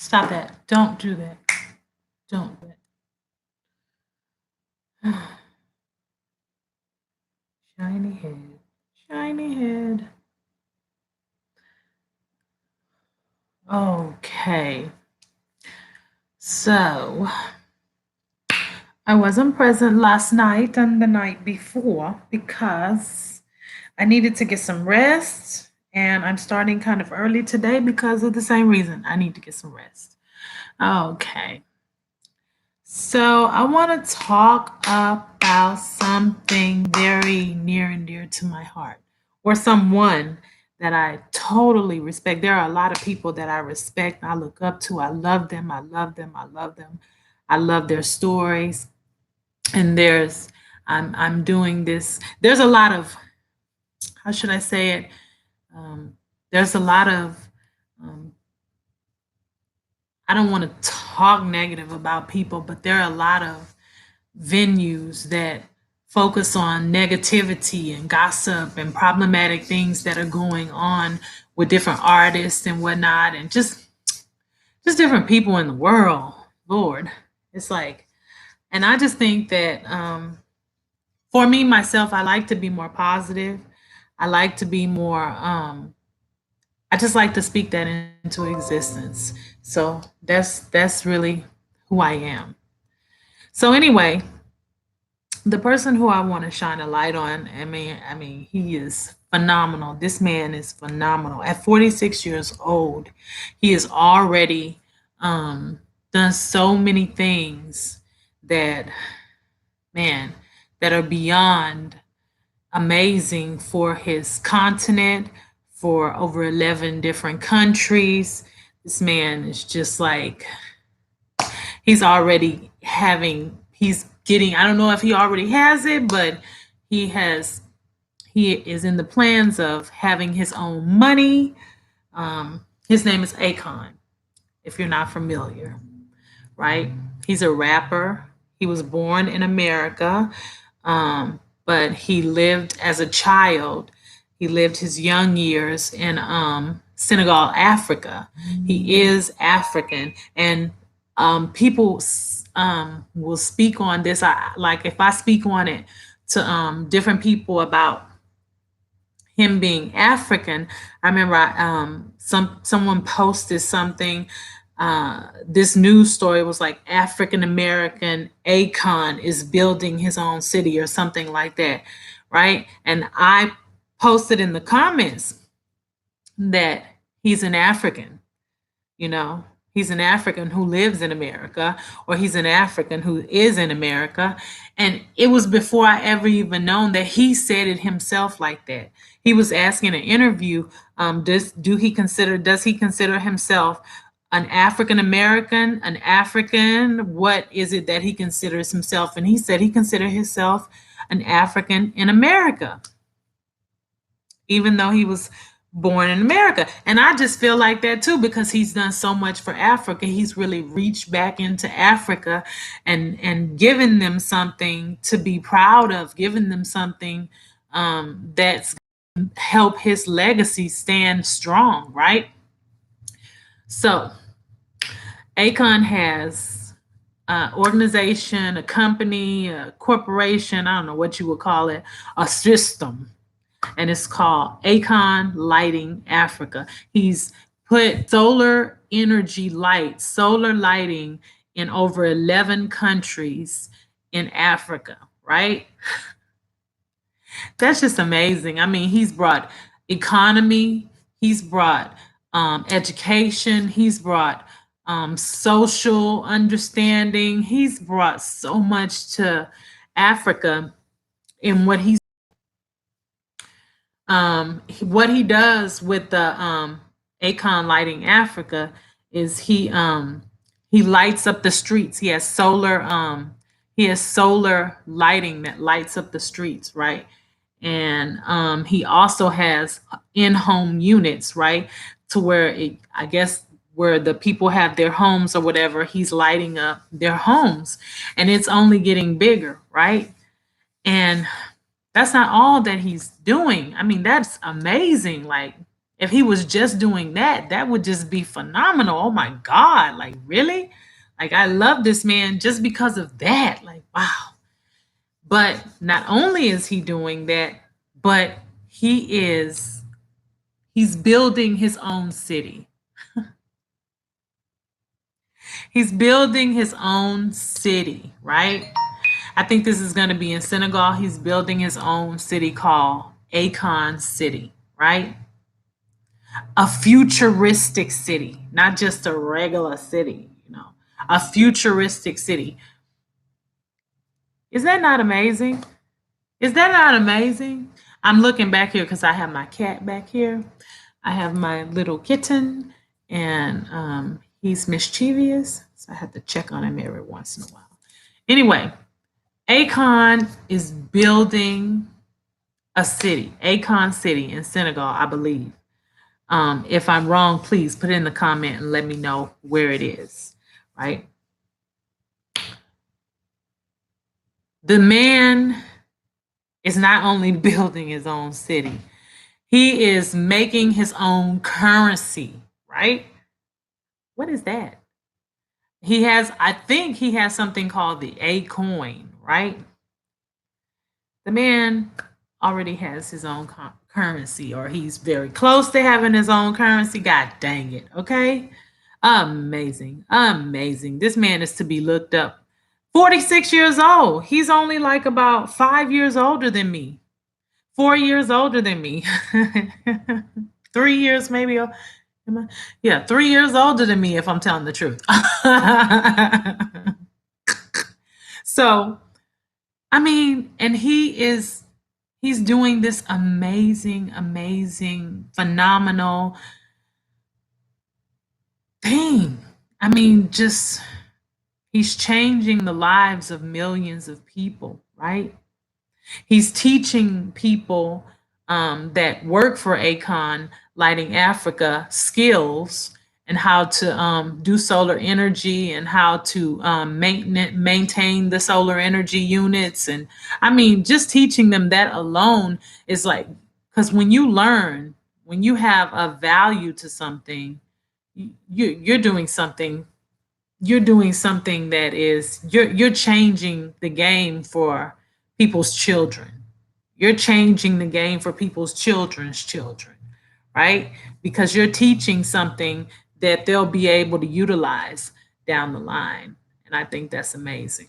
Stop that. Don't do that. Don't do that. Shiny head. Shiny head. Okay. So, I wasn't present last night and the night before because I needed to get some rest. And I'm starting kind of early today because of the same reason. I need to get some rest. Okay. So, I want to talk about something very near and dear to my heart, or someone that I totally respect. There are a lot of people that I respect, I look up to. I love them. I love them. I love them. I love their stories. And I'm doing this. There's a lot of, how should I say it? Um, there's a lot of um, I don't want to talk negative about people, but there are a lot of venues that focus on negativity and gossip and problematic things that are going on with different artists and whatnot, and just different people in the world. Lord, it's like, and I just think that for me myself, I like to be more positive. I like to be more. I just like to speak that into existence. So that's really who I am. So anyway, the person who I want to shine a light on, I mean, he is phenomenal. This man is phenomenal. At 46 years old, he has already um, done so many things that, man, that are beyond amazing for his continent, for over 11 different countries. This man is just like, he's already having, he's getting, I don't know if he already has it, but he has, he is in the plans of having his own money. His name is Akon, if you're not familiar, right? He's a rapper. He was born in America, but he lived as a child. He lived his young years in Senegal, Africa. He is African, and people will speak on this. I like if I speak on it to different people about him being African. I remember someone posted something. This news story was like African American Akon is building his own city or something like that, right? And I posted in the comments that he's an African, you know, he's an African who lives in America, or he's an African who is in America. And it was before I ever even known that he said it himself like that. He was asking in an interview, does he consider himself an African American, an African? What is it that he considers himself? And he said he considered himself an African in America, even though he was born in America. And I just feel like that too, because he's done so much for Africa. He's really reached back into Africa and given them something to be proud of, given them something that's help his legacy stand strong, right? So Akon has organization, a company, a corporation, I don't know what you would call it, a system, and it's called Akon Lighting Africa. He's put solar energy lights, solar lighting in over 11 countries in Africa, right? That's just amazing. I mean, he's brought economy, he's brought education, he's brought social understanding, he's brought so much to Africa in what he does with the Akon Lighting Africa is he lights up the streets. He has solar lighting that lights up the streets, right? And he also has in-home units, right? To where I guess where the people have their homes or whatever, he's lighting up their homes, and it's only getting bigger, right? And that's not all that he's doing. I mean, that's amazing. Like, If he was just doing that, that would just be phenomenal. Oh my God. Like, really? Like, I love this man just because of that. Like, wow. But not only is he doing that, but he's building his own city. He's building his own city, right? I think this is going to be in Senegal. He's building his own city called Akon City, right? A futuristic city, not just a regular city, a futuristic city. Is that not amazing? Is that not amazing? I'm looking back here because I have my cat back here. I have my little kitten, and he's mischievous, so I have to check on him every once in a while. Anyway, Akon is building a city, Akon City in Senegal, I believe. If I'm wrong, please put it in the comment and let me know where it is, right? The man is not only building his own city, he is making his own currency, right? What is that? I think he has something called the A coin, right? The man already has his own currency, or he's very close to having his own currency. God dang it. Okay. Amazing. Amazing. This man is to be looked up. 46 years old. He's only like about 5 years older than me, 4 years older than me, 3 years maybe. Yeah, 3 years older than me, if I'm telling the truth. So, I mean, and he's doing this amazing, amazing, phenomenal thing. I mean, just he's changing the lives of millions of people, right? He's teaching people that work for Akon Lighting Africa skills and how to do solar energy and how to maintain the solar energy units. And I mean, just teaching them that alone is like, because when you learn, when you have a value to something, you're doing something. You're doing something that is you're changing the game for people's children. You're changing the game for people's children's children, right? Because you're teaching something that they'll be able to utilize down the line. And I think that's amazing.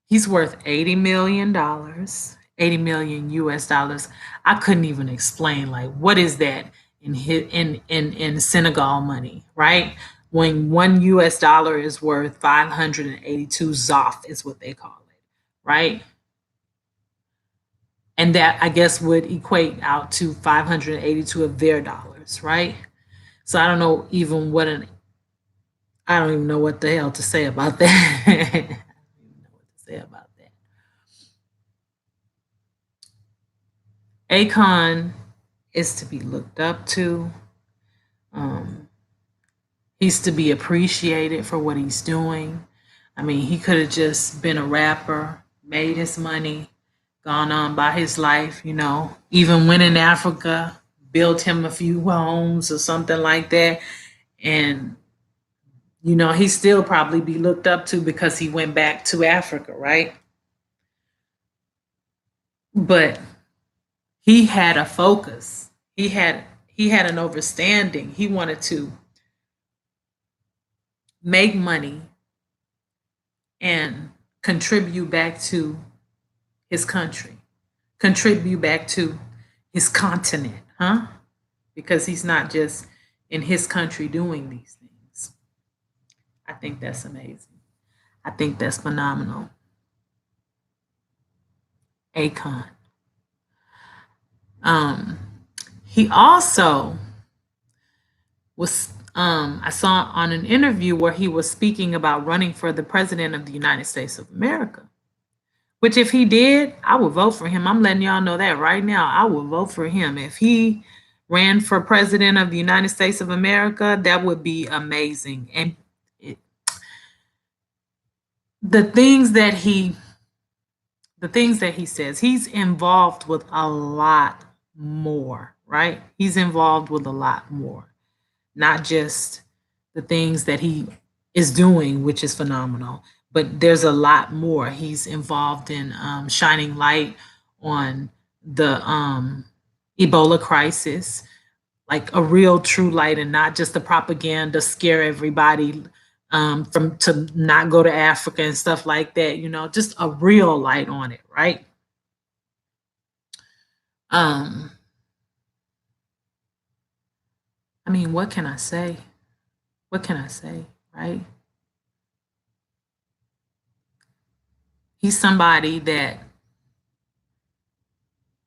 He's worth $80 million, 80 million US dollars. I couldn't even explain like what is that in Senegal money, right? When $1 is worth 582 ZOF is what they call it, right? And that I guess would equate out to 582 of their dollars, right? So I don't know even what I don't even know what the hell to say about that. I don't even know what to say about that. Akon is to be looked up to. Um, he's to be appreciated for what he's doing. I mean, he could have just been a rapper, made his money, gone on by his life, even went in Africa, built him a few homes or something like that. And, he still probably be looked up to because he went back to Africa, right? But he had a focus. He had an understanding. He wanted to make money and contribute back to his country, contribute back to his continent, huh? Because he's not just in his country doing these things. I think that's amazing. I think that's phenomenal. Akon. He also was I saw on an interview where he was speaking about running for the president of the United States of America. Which if he did, I would vote for him. I'm letting y'all know that right now. I would vote for him. If he ran for president of the United States of America, that would be amazing. And the things that he says, he's involved with a lot more, right? He's involved with a lot more, not just the things that he is doing, which is phenomenal, but there's a lot more. He's involved in shining light on the Ebola crisis, like a real true light, and not just the propaganda scare everybody from to not go to Africa and stuff like that. Just a real light on it, right? Um, I mean, what can I say? What can I say, right? He's somebody that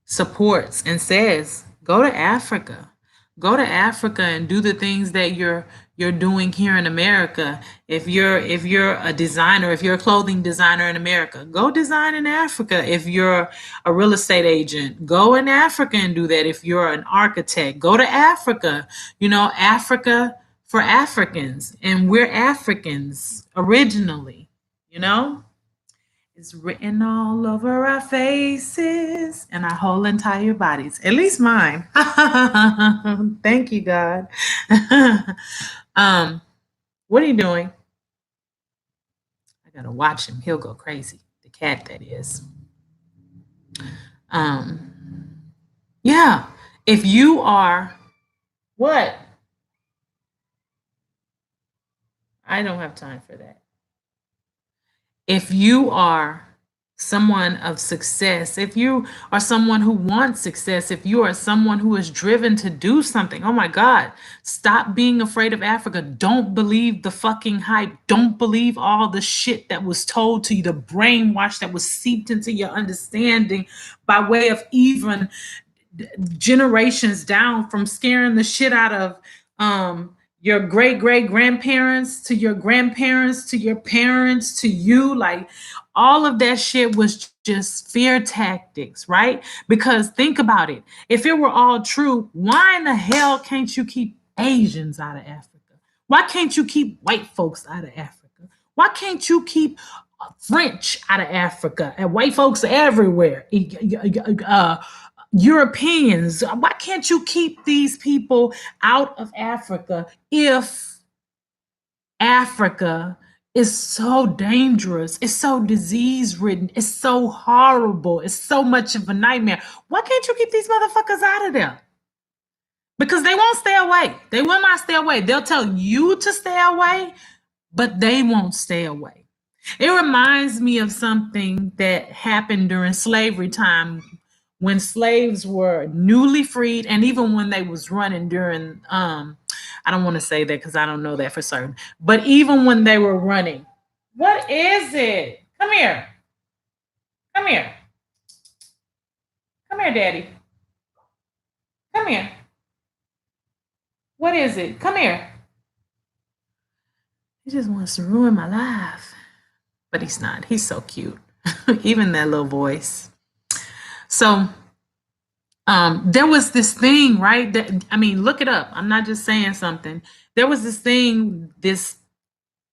supports and says, go to Africa. Go to Africa and do the things that you're doing here in America. If you're a designer, if you're a clothing designer in America, go design in Africa. If you're a real estate agent, go in Africa and do that. If you're an architect, go to Africa. Africa for Africans, and we're Africans originally, you know? It's written all over our faces and our whole entire bodies, at least mine. Thank you, God. um, what are you doing? I gotta watch him. He'll go crazy. The cat, that is. Um, yeah. If you are what? I don't have time for that. If you are someone of success, if you are someone who wants success, if you are someone who is driven to do something, oh my God, stop being afraid of Africa. Don't believe the fucking hype. Don't believe all the shit that was told to you, the brainwash that was seeped into your understanding by way of even generations down, from scaring the shit out of your great great grandparents to your grandparents to your parents to you. Like, all of that shit was just fear tactics, right? Because think about it. If it were all true, why in the hell can't you keep Asians out of Africa? Why can't you keep white folks out of Africa? Why can't you keep French out of Africa and white folks everywhere? Europeans. Why can't you keep these people out of Africa if Africa is so dangerous? It's so disease ridden. It's so horrible. It's so much of a nightmare. Why can't you keep these motherfuckers out of there? Because they won't stay away. They will not stay away. They'll tell you to stay away, but they won't stay away. It reminds me of something that happened during slavery time, when slaves were newly freed, and even when they was running during I don't want to say that because I don't know that for certain, but even when they were running. What is it? Come here. Come here. Come here, Daddy. Come here. What is it? Come here. He just wants to ruin my life. But he's not. He's so cute. Even that little voice. So there was this thing, right? That, I mean, look it up. I'm not just saying something. There was this thing, this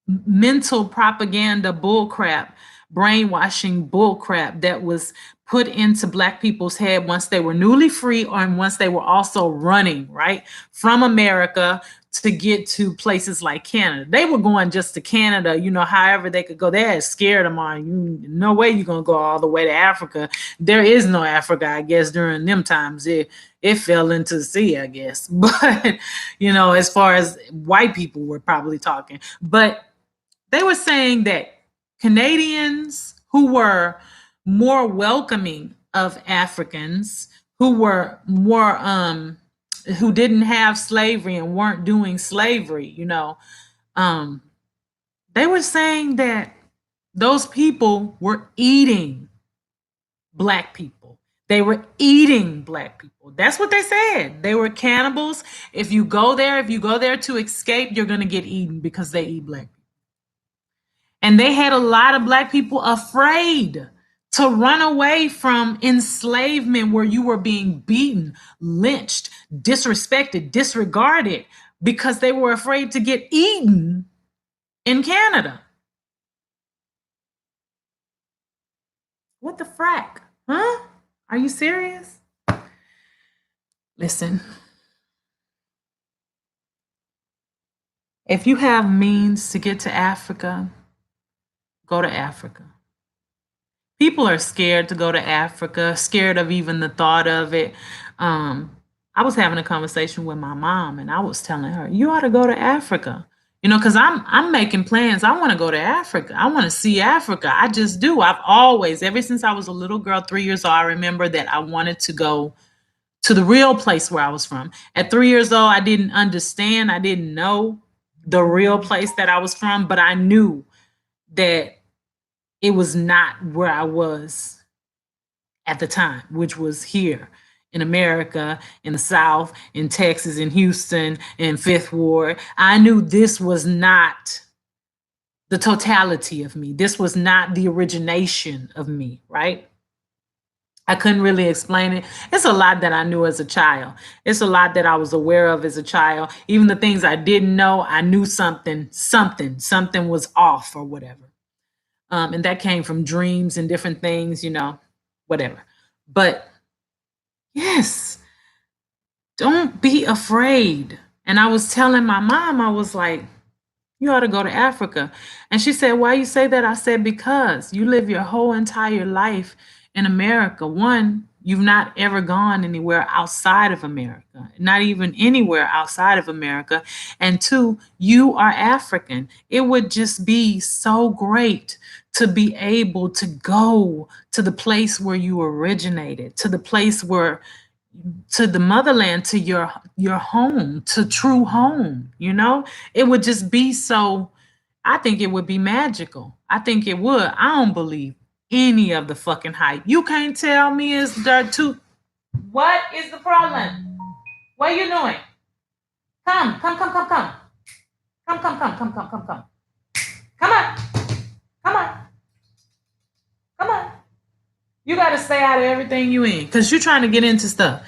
mental propaganda bullcrap, brainwashing bullcrap that was put into Black people's head once they were newly free, or once they were also running, right, from America to get to places like Canada. They were going just to Canada, however they could go. They had scared them on, no way you're going to go all the way to Africa. There is no Africa, I guess, during them times. It fell into the sea, I guess. But, as far as white people were probably talking. But they were saying that Canadians who were more welcoming of Africans, who were more who didn't have slavery and weren't doing slavery, um, they were saying that those people were eating Black people. They were eating Black people. That's what they said. They were cannibals. If you go there to escape, you're going to get eaten because they eat Black people. And they had a lot of Black people afraid to run away from enslavement, where you were being beaten, lynched, disrespected, disregarded, because they were afraid to get eaten in Canada. What the frack? Huh? Are you serious? Listen, if you have means to get to Africa, go to Africa. People are scared to go to Africa, scared of even the thought of it. Um, I was having a conversation with my mom, and I was telling her, "You ought to go to Africa." You know, because I'm making plans. I want to go to Africa. I want to see Africa. I just do. I've always, ever since I was a little girl, 3 years old, I remember that I wanted to go to the real place where I was from. At 3 years old, I didn't understand. I didn't know the real place that I was from, but I knew that it was not where I was at the time, which was here in America, in the South, in Texas, in Houston, in Fifth Ward. I knew this was not the totality of me. This was not the origination of me, right? I couldn't really explain it. It's a lot that I knew as a child. It's a lot that I was aware of as a child. Even the things I didn't know, I knew something was off or whatever. And that came from dreams and different things, whatever. But yes, don't be afraid. And I was telling my mom, I was like, you ought to go to Africa. And she said, why you say that? I said, because you live your whole entire life in America. One, you've not ever gone anywhere outside of America, not even anywhere outside of America. And two, you are African. It would just be so great to be able to go to the place where you originated, to the place where, to the motherland, to your home, to true home. It would just be so, I think it would be magical. I think it would. I don't believe any of the fucking hype. You can't tell me it's dirt too. What is the problem? What are you doing? Come. Come. Come on. Come on. Come on. You got to stay out of everything you in because you're trying to get into stuff.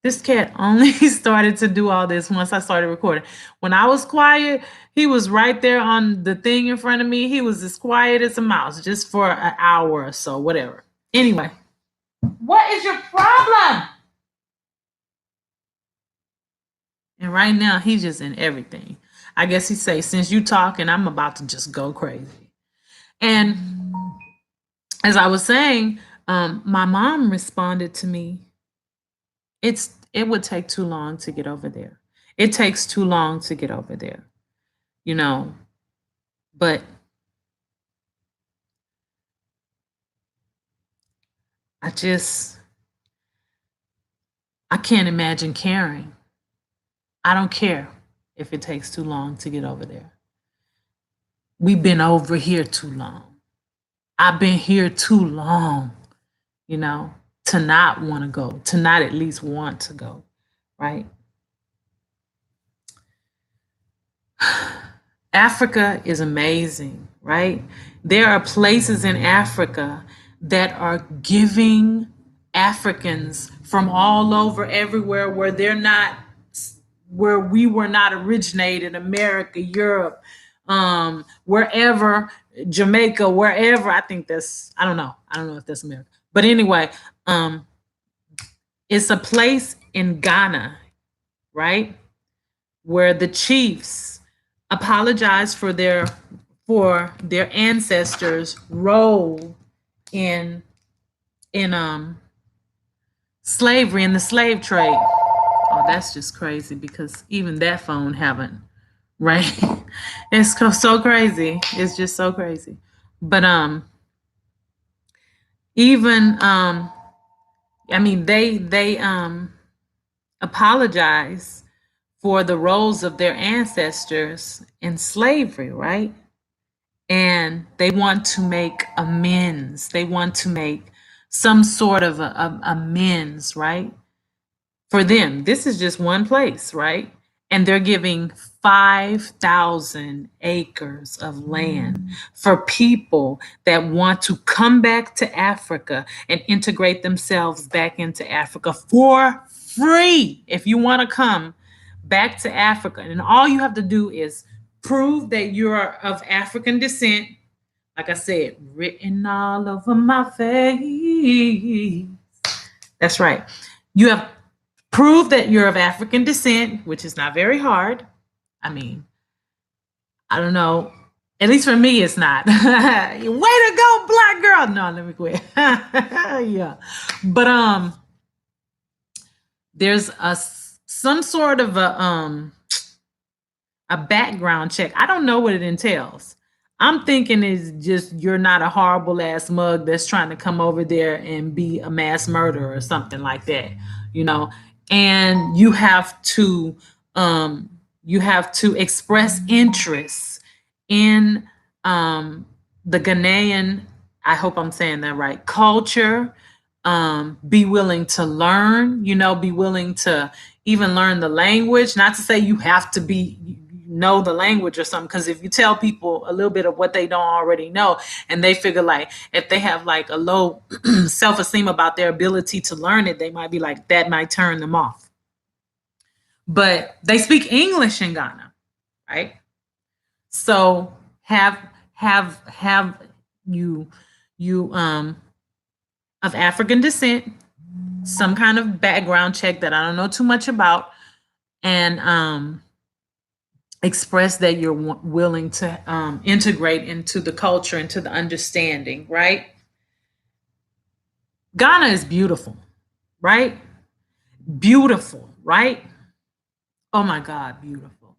This cat only started to do all this once I started recording. When I was quiet, he was right there on the thing in front of me. He was as quiet as a mouse just for an hour or so, whatever. Anyway, what is your problem? And right now, he's just in everything. I guess he say, since you talking, I'm about to just go crazy. And as I was saying, my mom responded to me, it would take too long to get over there. It takes too long to get over there, but I can't imagine caring. I don't care if it takes too long to get over there. We've been over here too long. I've been here too long, to not want to go, to not at least want to go, right? Africa is amazing, right? There are places in Africa that are giving Africans from all over, everywhere, where we were not originated, America, Europe, wherever, Jamaica, wherever. I don't know if that's America. But anyway, it's a place in Ghana, right? Where the chiefs apologize for their ancestors' role in slavery, in the slave trade. Oh, that's just crazy because even that phone haven't, right? It's so crazy. It's just so crazy. But even I mean, they apologize for the roles of their ancestors in slavery, right? And they want to make amends. They want to make some sort of amends, right? For them, this is just one place, right? And they're giving 5,000 acres of land for people that want to come back to Africa and integrate themselves back into Africa for free. If you want to come back to Africa, and all you have to do is prove that you're of African descent. Like I said, written all over my face. That's right. You have Prove that you're of African descent, which is not very hard. I mean, I don't know. At least for me, it's not. Way to go, black girl. No, let me quit. Yeah, but there's some sort of a background check. I don't know what it entails. I'm thinking is just you're not a horrible ass mug that's trying to come over there and be a mass murderer or something like that, you know. And um you have to express interest in the Ghanaian, I hope I'm saying that right, culture. Be willing to learn, be willing to even learn the language. Not to say you have to know the language or something, because if you tell people a little bit of what they don't already know, and they figure like if they have like a low self-esteem about their ability to learn it, they might be like, that might turn them off. But they speak English in Ghana, right? So have you of African descent, some kind of background check that I don't know too much about, and express that you're willing to integrate into the culture, into the understanding, right? Ghana is beautiful, right? Beautiful, right? Oh my God, beautiful.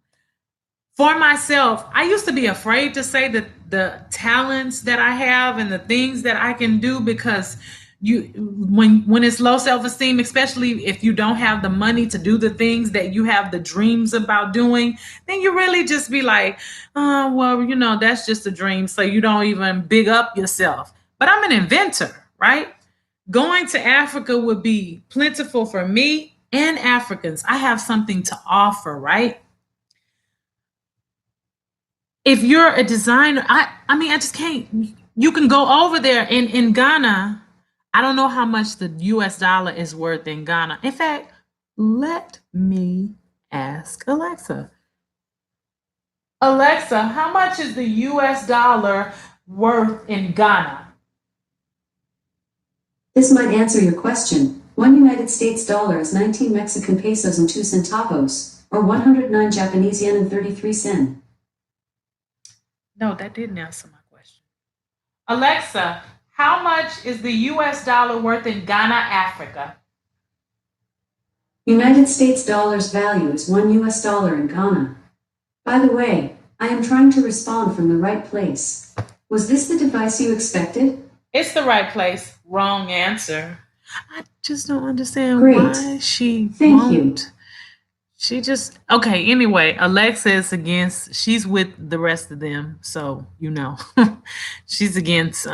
For myself, I used to be afraid to say that the talents that I have and the things that I can do, because when it's low self-esteem, especially if you don't have the money to do the things that you have the dreams about doing, then you really just be like, oh well, that's just a dream, so you don't even big up yourself. But I'm an inventor, right? Going to Africa would be plentiful for me and Africans. I have something to offer, right? If you're a designer, I mean, I just can't. You can go over there in Ghana. I don't know how much the US dollar is worth in Ghana. In fact, let me ask Alexa. Alexa, how much is the US dollar worth in Ghana? This might answer your question. One United States dollar is 19 Mexican pesos and 2 centavos, or 109 Japanese yen and 33 sen. No, that didn't answer my question. Alexa, how much is the US dollar worth in Ghana, Africa? United States dollar's value is 1 US dollar in Ghana. By the way, I am trying to respond from the right place. Was this the device you expected? It's the right place. Wrong answer. I just don't understand Great. why she Thank won't. you. She just okay. Anyway, Alexa is against. She's with the rest of them, so she's against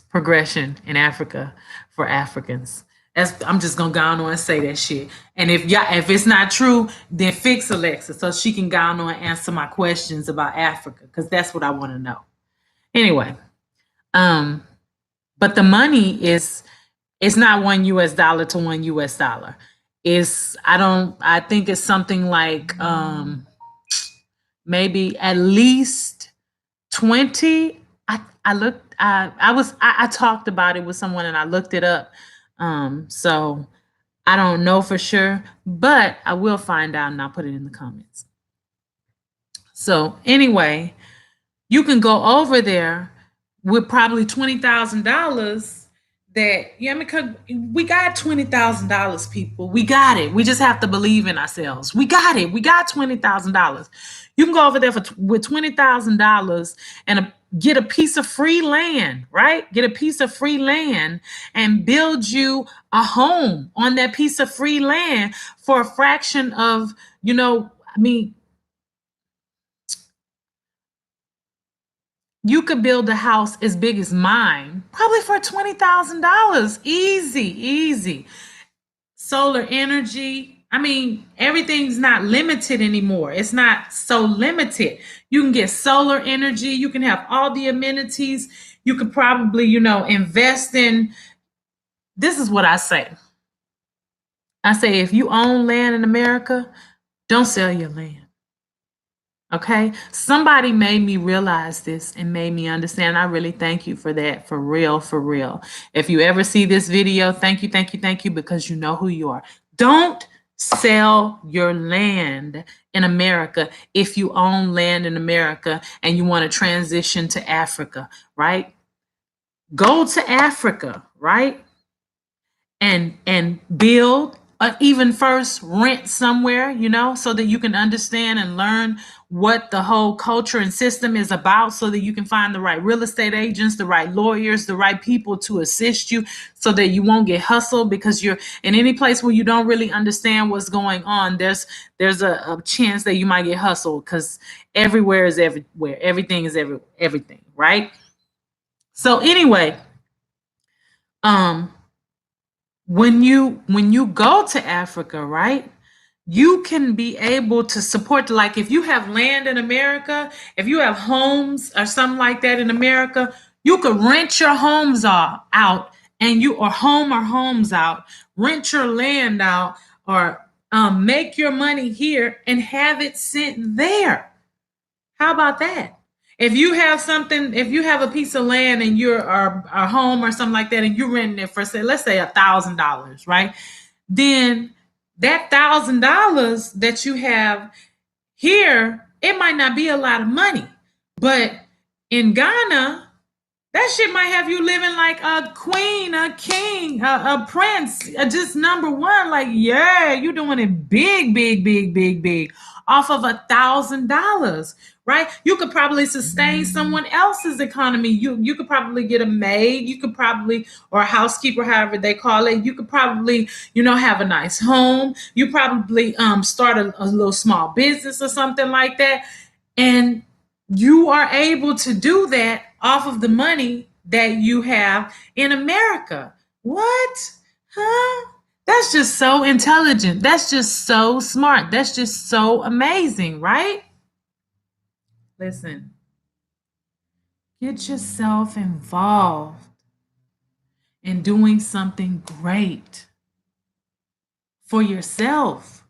progression in Africa for Africans. I'm just gonna go on and say that shit. And if it's not true, then fix Alexa so she can go on and answer my questions about Africa, because that's what I want to know. Anyway, but the money it's not 1 US dollar to 1 US dollar. I think it's something like maybe at least 20. I talked about it with someone and I looked it up. So I don't know for sure, but I will find out and I'll put it in the comments. So anyway, you can go over there with probably $20,000. Because we got $20,000, people. We got it. We just have to believe in ourselves. We got it. We got $20,000. You can go over there with $20,000 and get a piece of free land, right? Get a piece of free land and build you a home on that piece of free land for a fraction of, you could build a house as big as mine, probably for $20,000. Easy. Solar energy. I mean, everything's not limited anymore. It's not so limited. You can get solar energy. You can have all the amenities. You could probably, invest in. This is what I say. I say, if you own land in America, don't sell your land. Okay. Somebody made me realize this and made me understand. I really thank you for that. For real, for real. If you ever see this video, thank you, thank you, thank you, because you know who you are. Don't sell your land in America if you own land in America and you want to transition to Africa, right? Go to Africa, right? And build, even first rent somewhere, so that you can understand and learn what the whole culture and system is about, so that you can find the right real estate agents, the right lawyers, the right people to assist you, so that you won't get hustled, because you're in any place where you don't really understand what's going on. There's a chance that you might get hustled, because everywhere is everywhere, everything is everything, right? So anyway, um when you go to Africa, right? You can be able to support, like if you have land in America, if you have homes or something like that in America, you could rent your homes out, and you or homes out, rent your land out, or make your money here and have it sent there. How about that? If you have a piece of land and you're a home or something like that, and you're renting it for, say, let's say $1,000, right? Then that $1,000 that you have here, it might not be a lot of money, but in Ghana, that shit might have you living like a queen, a king, a prince, just number one. Like, yeah, you're doing it big, big, big, big, big, off of $1,000, right? You could probably sustain someone else's economy. You could probably get a maid. You could probably, or a housekeeper, however they call it. You could probably, have a nice home. You probably start a little small business or something like that, and you are able to do that off of the money that you have in America. What? Huh? That's just so intelligent. That's just so smart. That's just so amazing, right? Listen, get yourself involved in doing something great for yourself,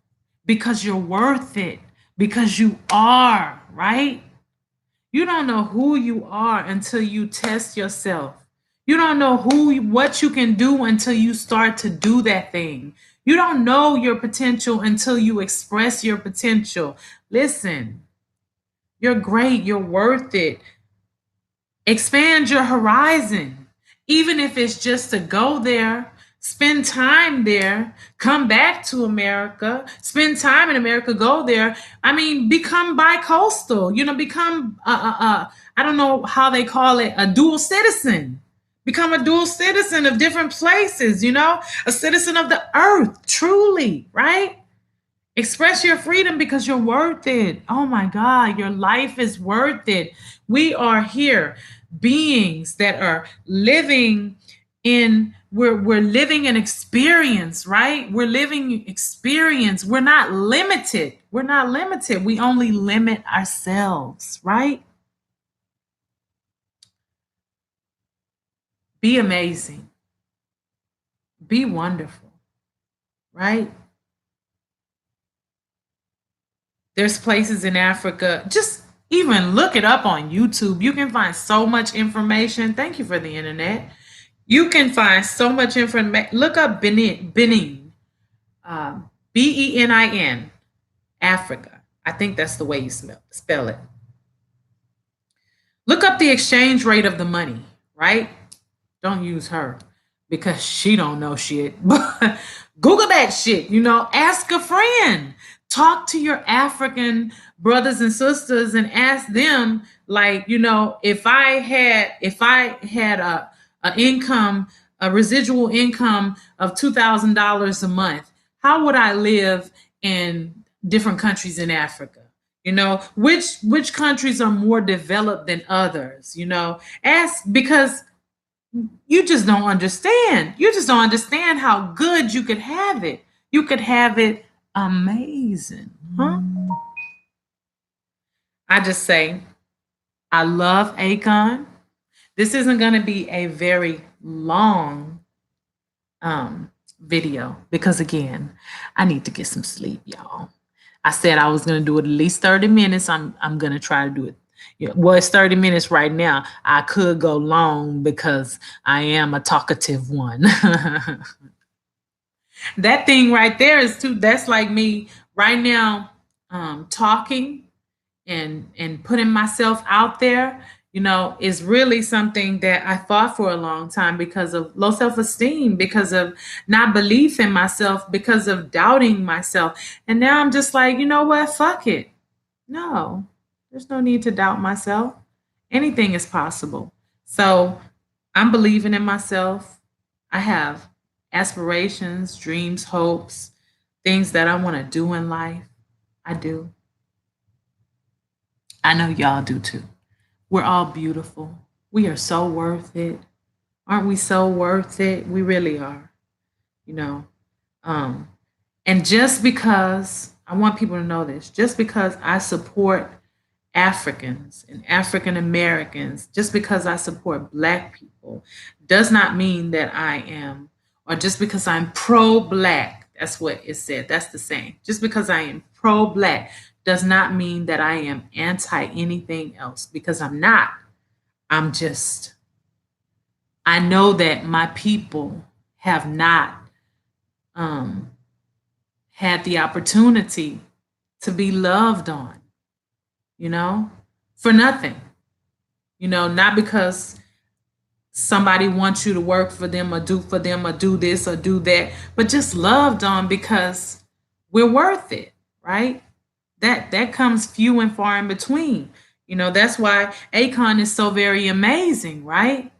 because you're worth it, because you are, right? You don't know who you are until you test yourself. You don't know what you can do until you start to do that thing. You don't know your potential until you express your potential. Listen, you're great, you're worth it. Expand your horizon, even if it's just to go there, spend time there, come back to America, spend time in America, go there. I mean, become bi-coastal, become, I don't know how they call it, a dual citizen. Become a dual citizen of different places, a citizen of the earth, truly, right? Express your freedom, because you're worth it. Oh my God, your life is worth it. We are here, beings that are living we're living an experience, right? We're living experience. We're not limited. We're not limited. We only limit ourselves, right? Be amazing. Be wonderful, right? There's places in Africa, just even look it up on YouTube. You can find so much information. Thank you for the internet. You can find so much information. Look up Benin, Benin, Africa. I think that's the way you spell it. Look up the exchange rate of the money, right? Don't use her, because she don't know shit. But Google that shit, ask a friend. Talk to your African brothers and sisters and ask them, like, if I had a income, a residual income of $2,000 a month, how would I live in different countries in Africa? Which countries are more developed than others? Ask, because you just don't understand. You just don't understand how good you could have it. You could have it amazing, huh? I just say, I love Akon. This isn't going to be a very long video, because again, I need to get some sleep, y'all. I said I was going to do it at least 30 minutes. I'm going to try to do it. Yeah, well, it's 30 minutes right now. I could go long because I am a talkative one. That thing right there is too, that's like me right now, talking and putting myself out there, is really something that I fought for a long time because of low self-esteem, because of not belief in myself, because of doubting myself. And now I'm just like, you know what? Fuck it. No, there's no need to doubt myself. Anything is possible. So I'm believing in myself. I have aspirations, dreams, hopes, things that I want to do in life. I do. I know y'all do too. We're all beautiful. We are so worth it. Aren't we so worth it? We really are, you know. Um, and just because I want people to know this, just because I support Africans and African Americans, just because I support Black people, does not mean that I am, or just because I'm pro Black, that's what it said, that's the saying. Just because I am pro Black does not mean that I am anti anything else, because I'm not. I'm just, I know that my people have not um, had the opportunity to be loved on, for nothing. Not because somebody wants you to work for them or do this or do that, but just loved on because we're worth it, right? That comes few and far in between. That's why Akon is so very amazing, right?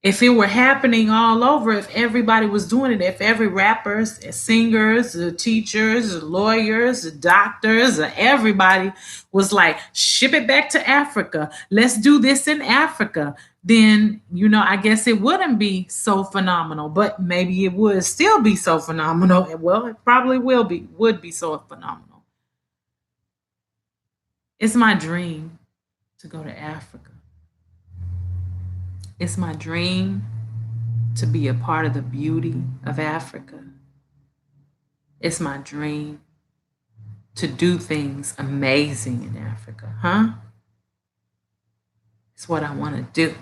If it were happening all over, if everybody was doing it, if every rappers, singers, teachers, lawyers, doctors, everybody was like, ship it back to Africa, let's do this in Africa, then I guess it wouldn't be so phenomenal, but maybe it would still be so phenomenal. Well, it probably would be so phenomenal. It's my dream to go to Africa. It's my dream to be a part of the beauty of Africa. It's my dream to do things amazing in Africa, huh? It's what I want to do.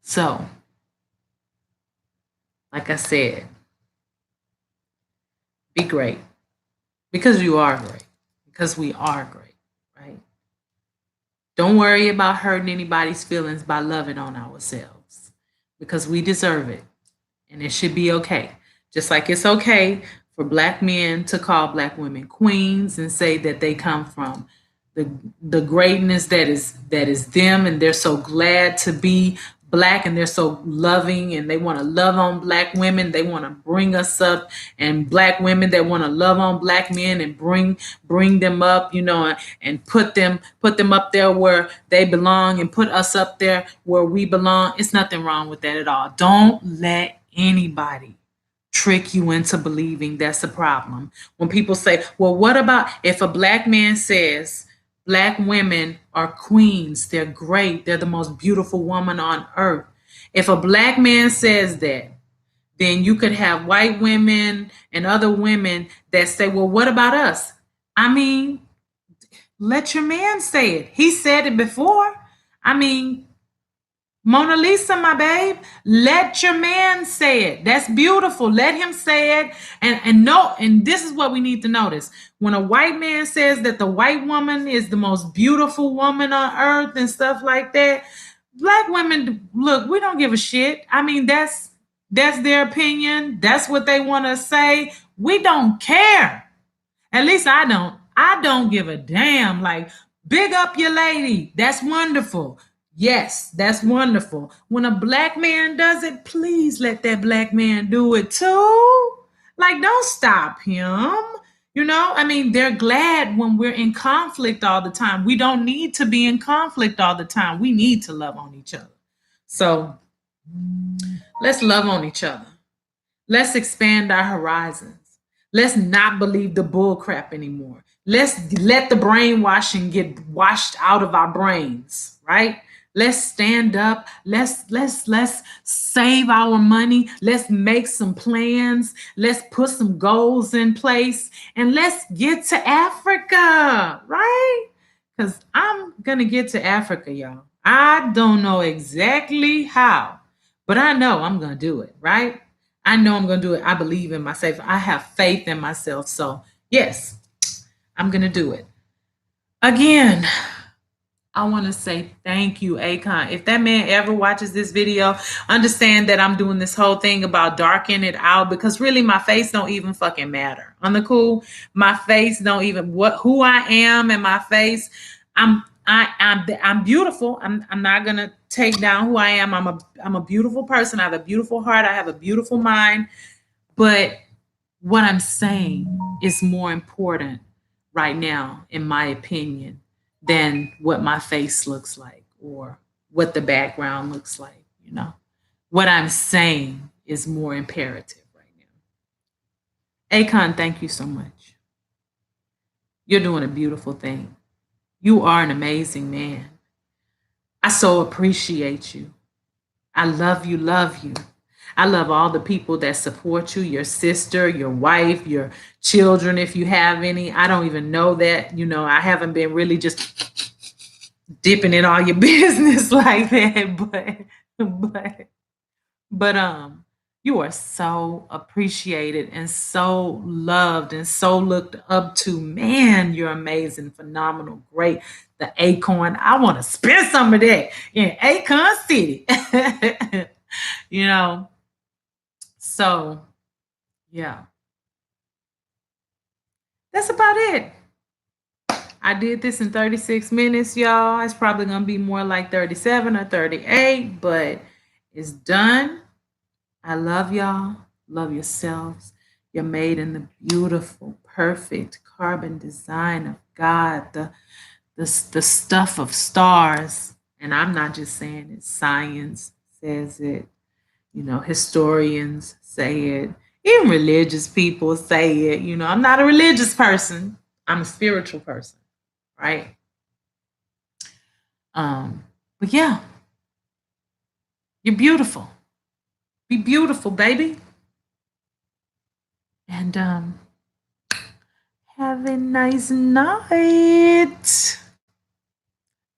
So, like I said, be great, because you are great, because we are great, right? Don't worry about hurting anybody's feelings by loving on ourselves, because we deserve it, and it should be okay. Just like it's okay for Black men to call Black women queens and say that they come from the greatness that is them, and they're so glad to be Black, and they're so loving, and they want to love on Black women. They want to bring us up, and Black women that want to love on Black men and bring them up, and put them up there where they belong, and put us up there where we belong. It's nothing wrong with that at all. Don't let anybody trick you into believing that's a problem. When people say, well, what about if a Black man says Black women are queens, they're great, they're the most beautiful woman on earth? If a Black man says that, then you could have white women and other women that say, well, what about us? I mean, let your man say it. He said it before. I mean, Mona Lisa, my babe, let your man say it. That's beautiful. Let him say it. And this is what we need to notice. When a white man says that the white woman is the most beautiful woman on earth and stuff like that, Black women, look, we don't give a shit. I mean, that's their opinion. That's what they want to say. We don't care. At least I don't. I don't give a damn. Like, big up your lady. That's wonderful. Yes, that's wonderful. When a Black man does it, please let that Black man do it too. Like, don't stop him. I mean, they're glad when we're in conflict all the time. We don't need to be in conflict all the time. We need to love on each other. So let's love on each other. Let's expand our horizons. Let's not believe the bull crap anymore. Let's let the brainwashing get washed out of our brains, right? Let's stand up. Let's save our money. Let's make some plans. Let's put some goals in place and let's get to Africa, right? Cuz I'm going to get to Africa, y'all. I don't know exactly how, but I know I'm going to do it, right? I know I'm going to do it. I believe in myself. I have faith in myself. So, yes, I'm going to do it. Again, I want to say thank you, Akon. If that man ever watches this video, understand that I'm doing this whole thing about darkening it out because really my face don't even fucking matter. On the cool, my face don't even who I am and my face. I'm beautiful. I'm not gonna take down who I am. I'm a beautiful person. I have a beautiful heart. I have a beautiful mind. But what I'm saying is more important right now, in my opinion, than what my face looks like or what the background looks like. You know, what I'm saying is more imperative right now. Akon, thank you so much. You're doing a beautiful thing. You are an amazing man. I so appreciate you. I love you, love you. I love all the people that support you, your sister, your wife, your children, if you have any. I don't even know that. You know, I haven't been really just dipping in all your business like that, but but you are so appreciated and so loved and so looked up to. Man, you're amazing, phenomenal, great. The Acorn, I want to spend some of that in Acorn City. you know, so yeah, that's about it. I did this in 36 minutes, y'all. It's probably gonna be more like 37 or 38, but it's done. I love y'all. Love yourselves. You're made in the beautiful, perfect carbon design of God, the stuff of stars. And I'm not just saying it, science says it. You know, historians say it. Even religious people say it. You know, I'm not a religious person. I'm a spiritual person, right? But yeah, you're beautiful. Be beautiful, baby. And have a nice night.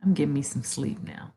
I'm getting me some sleep now.